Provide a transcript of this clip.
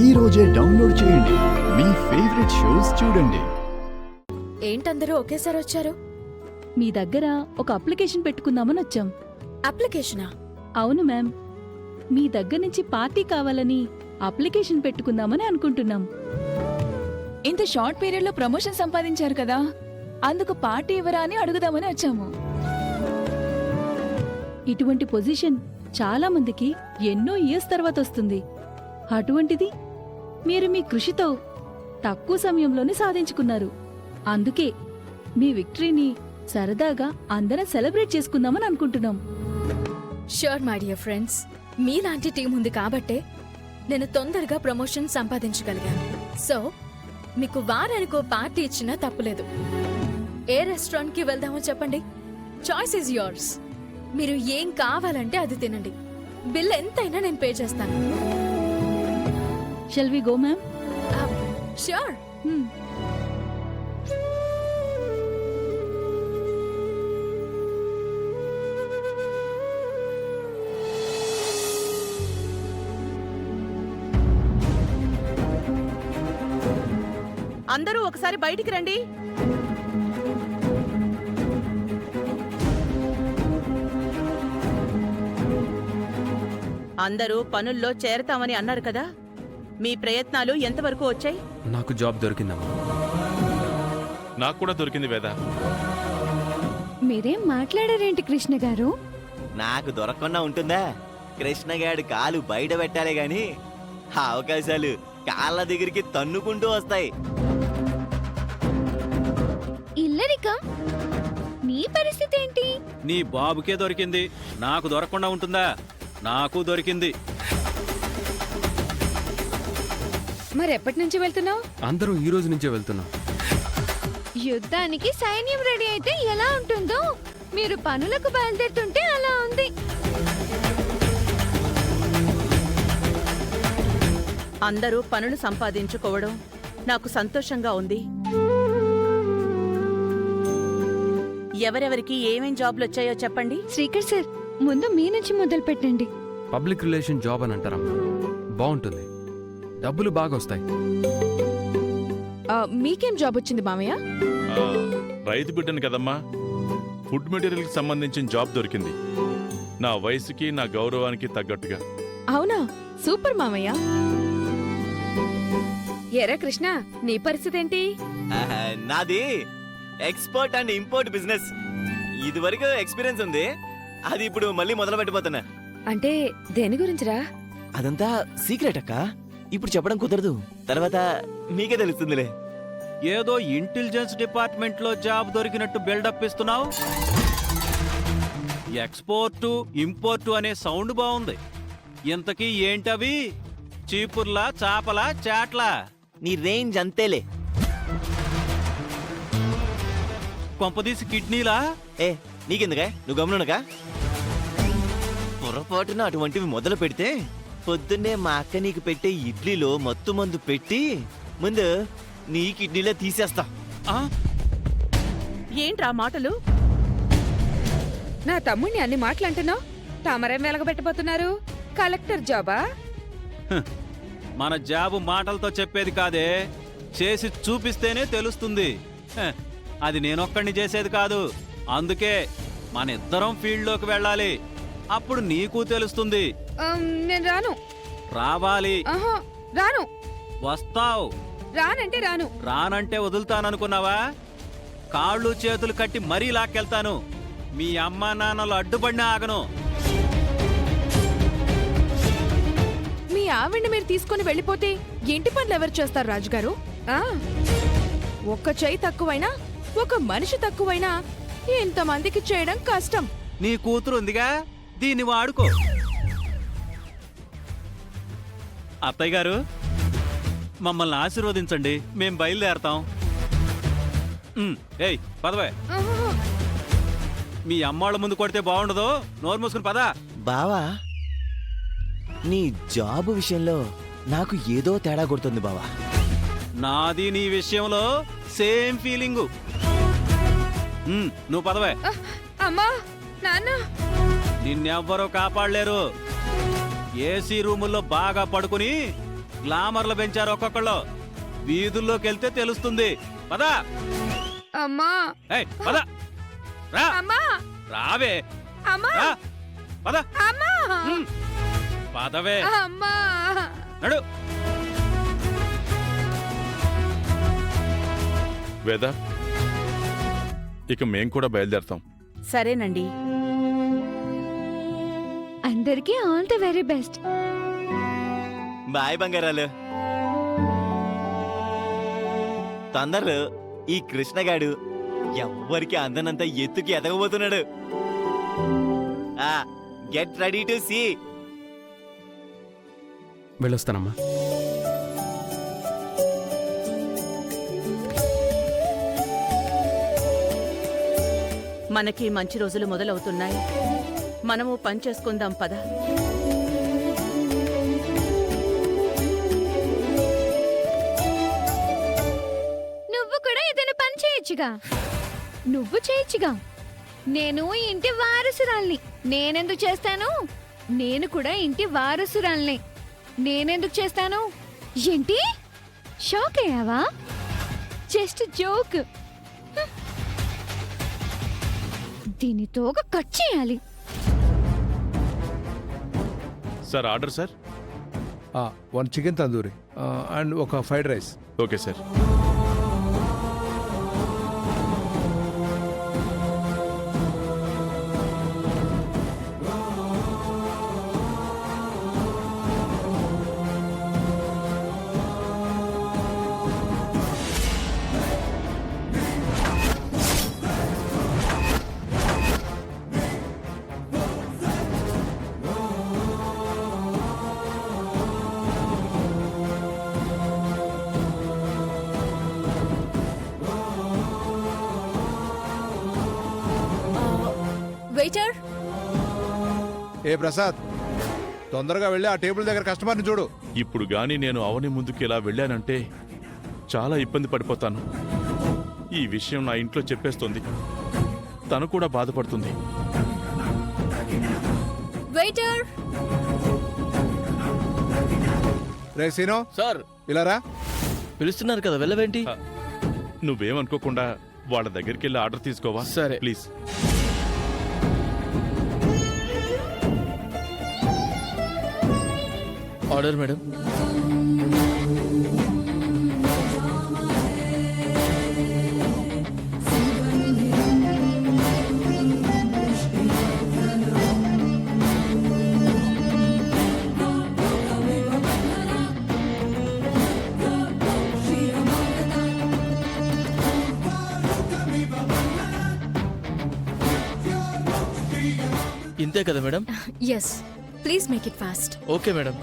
ఈ రోజే డౌన్లోడ్ చేయండి. మీ ఫేవరెట్ షోస్ చూడండి. ఏంటందరూ ఒకేసారి వచ్చారు? మీ దగ్గర ఒక అప్లికేషన్ పెట్టుకుందామని వచ్చాం. అప్లికేషనా? అవును మ్యామ్, మీ దగ్గర నుంచి పార్టీ కావాలని అప్లికేషన్ పెట్టుకుందామని అనుకుంటున్నాం. ఇంత షార్ట్ పీరియడ్ లో ప్రమోషన్ సంపాదించారు కదా, అందుకు పార్టీ ఇవ్వరా అని అడుగుదామని వచ్చాము. ఇటువంటి పొజిషన్ చాలా మందికి ఎన్నో ఇయర్స్ తర్వాత వస్తుంది. అటువంటిది మీరు మీ కృషితో తక్కువ సమయంలోనే సాధించుకున్నారు. అందుకే మీ విక్టరీని సరదాగా అందరం సెలబ్రేట్ చేసుకుందామని అనుకుంటున్నాం. ష్యూర్ మై డియర్ ఫ్రెండ్స్, మీలాంటి టీం ఉంది కాబట్టే నేను తొందరగా ప్రమోషన్ సంపాదించగలిగాను. సో మీకు వారానికో పార్టీ ఇచ్చినా తప్పులేదు. ఏ రెస్టారెంట్కి వెళ్దామో చెప్పండి, చాయిస్ ఈజ్ యోర్స్. మీరు ఏం కావాలంటే అది తినండి, బిల్ ఎంతైనా నేను పే చేస్తాను. Shall we go ma'am? Sure. అందరూ ఒకసారి బయటికి రండి. అందరూ పనుల్లో చేరతామని అన్నారు కదా, మీ ప్రయత్నాలు ఎంతవరకు వచ్చాయి? నాకు జాబ్ దొరికిందమ్మా. నాకు కూడా దొరికింది వేద. మీరేం మాట్లాడారేంటి కృష్ణ గారు? నాకు దొరకకుండా ఉంటుందా? కృష్ణగాడి కాలు బయట పెట్టాలే గాని ఆ అవకాశాలు కాళ్ళ దగ్గరికి తన్నుకుంటూ వస్తాయి. ఇల్లరికం, నీ పరిస్థితి ఏంటి? నీ బాబుకే దొరికింది, నాకు దొరకకుండా ఉంటుందా? నాకు దొరికింది. మరెప్పటి నుంచి వెళ్తున్నావు? అందరూ ఈ రోజు నుంచే వెళ్తున్నాం. యుద్ధానికి సైన్యం రెడీ అయితే ఎలా ఉంటుందో, మీరు పనులకు బయలుదేరుతుంటే అలా ఉంది. అందరూ పనులు సంపాదించుకోవడం నాకు సంతోషంగా ఉంది. ఎవరెవరికి ఏమేం జాబ్లు వచ్చాయో చెప్పండి. శ్రీకర్ సార్, ముందు మీ నుంచి మొదలు పెట్టండి. పబ్లిక్ రిలేషన్ జాబ్ అని అంటారమ్మా. బాగుంటుంది, డబ్బులు బాగా వస్తాయి. మీకేం జాబ్ వచ్చింది మామయ్య? రైతు బిడ్డను కదమ్మా, ఫుడ్ మెటీరియల్కి సంబంధించిన జాబ్ దొరికింది. నా వయసుకి నా గౌరవానికి తగ్గట్టుగా. అవునా, సూపర్ మామయ్య. ఎరా కృష్ణ, నీ పరిస్థితి ఏంటి? నాది ఎక్స్పోర్ట్ అండ్ ఇంపోర్ట్ బిజినెస్. ఇది వరకు ఎక్స్పీరియన్స్ ఉంది, అది ఇప్పుడు మళ్ళీ మొదలు పెట్టిపోతున్నా. అంటే దేని గురించిరా? అదంతా సీక్రెట్ అక్క, ఇప్పుడు చెప్పడం కుదరదు. తర్వాత మీకే తెలుస్తుందిలే. ఏదో ఇంటెలిజెన్స్ డిపార్ట్మెంట్ లో జాబ్ దొరికినట్టు బిల్డప్ ఇస్తున్నావు. ఎక్స్పోర్టు ఇంపోర్టు అనే సౌండ్ బాగుంది. ఇంతకీ ఏంటవి? చీపుర్లా, చాపలా, చాట్లా? నీ రేంజ్ అంతేలే. కొంపదీసి కిడ్నీలా? ఏ నీకెందుకే, నువ్వు గమనుగా. పొరపాటున అటువంటివి మొదలు పెడితే పొద్దున్నే మా అక్క నీకు పెట్టే ఇడ్లీలో మత్తు మందు పెట్టి ముందు నీ కిడ్నీలో తీసేస్తా. ఏంట్రా మాటలు? నా తమ్ముడిని అన్ని మాటలు అంటున్నావు. తమరేం వెలగబెట్టబోతున్నారు? కలెక్టర్ జాబా? మన జాబు మాటలతో చెప్పేది కాదే, చేసి చూపిస్తేనే తెలుస్తుంది. అది నేనొక్కడిని చేసేది కాదు. అందుకే మన ఇద్దరం ఫీల్డ్లోకి వెళ్ళాలి, అప్పుడు నీకు తెలుస్తుంది. నేను రాను. రావాలి. రాను. వస్తావు. రానంటే రాను. రానంటే వదులుతాననుకున్నావా? కాళ్ళు చేతులు కట్టి మరీ లాక్కెళ్తాను. మీ అమ్మా నాన్నలు అడ్డుపడినా ఆగను. మీ ఆవిడ్ని మీరు తీసుకుని వెళ్ళిపోతే ఇంటి పనులు ఎవరు చేస్తారు రాజుగారు? ఒక్క చెయ్యి తక్కువైనా, ఒక మనిషి తక్కువైనా ఇంతమందికి చేయడం కష్టం. నీ కూతురు ఉందిగా, దీన్ని వాడుకో. అత్తయ్య గారు, మమ్మల్ని ఆశీర్వదించండి, మేం బయలుదేరతాం. ఏయ్ పదవే. మీ అమ్మాళ్ళ ముందు కొడితే బాగుండదు, నోరు మూసుకుని పదా. బావా, నీ జాబు విషయంలో నాకు ఏదో తేడా కొడుతుంది బావా. నాది నీ విషయంలో సేమ్ ఫీలింగు. నువ్వు పదవే. అమ్మా, నాన్న, నిన్నెవ్వరూ కాపాడలేరు. ఏసీ రూముల్లో బాగా పడుకుని గ్లామర్లు పెంచారు ఒక్కొక్కళ్ళు. వీధుల్లోకి వెళ్తే తెలుస్తుంది. పదా అమ్మా పద రా అమ్మా రావే అమ్మా రా పద అమ్మా పదవే అమ్మా నడు. వేద, ఇక మేం కూడా బయలుదేరతాం. సరేనండి. అందరికీ all the very best. Bye బంగారాలు. తొందరలో ఈ కృష్ణగాడు ఎవ్వరికి అందనంత ఎత్తుకి ఎదగబోతున్నాడు. Get ready to see. వెళ్ళొస్తానమ్మా. మనకి మంచి రోజులు మొదలవుతున్నాయి. మనము పని చేసుకుందాం పద. నువ్వు కూడా ఏదైనా పని చేయొచ్చుగా. నువ్వు చేయొచ్చుగా. నేను ఈ ఇంటి వారసురాల్ని. నేనెందుకు చేస్తాను? నేను కూడా ఇంటి వారసురాల్ని. నేనెందుకు చేస్తాను? ఏంటి షాక్ అయ్యావా? Just joke. దీనితో కట్ చేయాలి. Sir, order sir. 1 chicken tandoori and ఒక fried rice. Okay sir. Waiter, ఏ ప్రసాద్, తొందరగా వెళ్ళి ఆ టేబుల్ దగ్గర కస్టమర్ని చూడు. ఇప్పుడు గాని నేను అవని ముందుకు ఇలా వెళ్ళానంటే చాలా ఇబ్బంది పడిపోతాను. ఈ విషయం నా ఇంట్లో చెప్పేస్తుంది. తను కూడా బాధపడుతుంది. వెయిటర్. రే సీనో, సార్ ఇలా రా. పిలుస్తున్నారు కదా, వెళ్ళవేంటి? నువ్వేమనుకోకుండా వాళ్ళ దగ్గరికి వెళ్ళి ఆర్డర్ తీసుకోవా? సరే. ప్లీజ్. Order madam. ఇంతే కదా madam? Yes, please make it fast. Okay madam.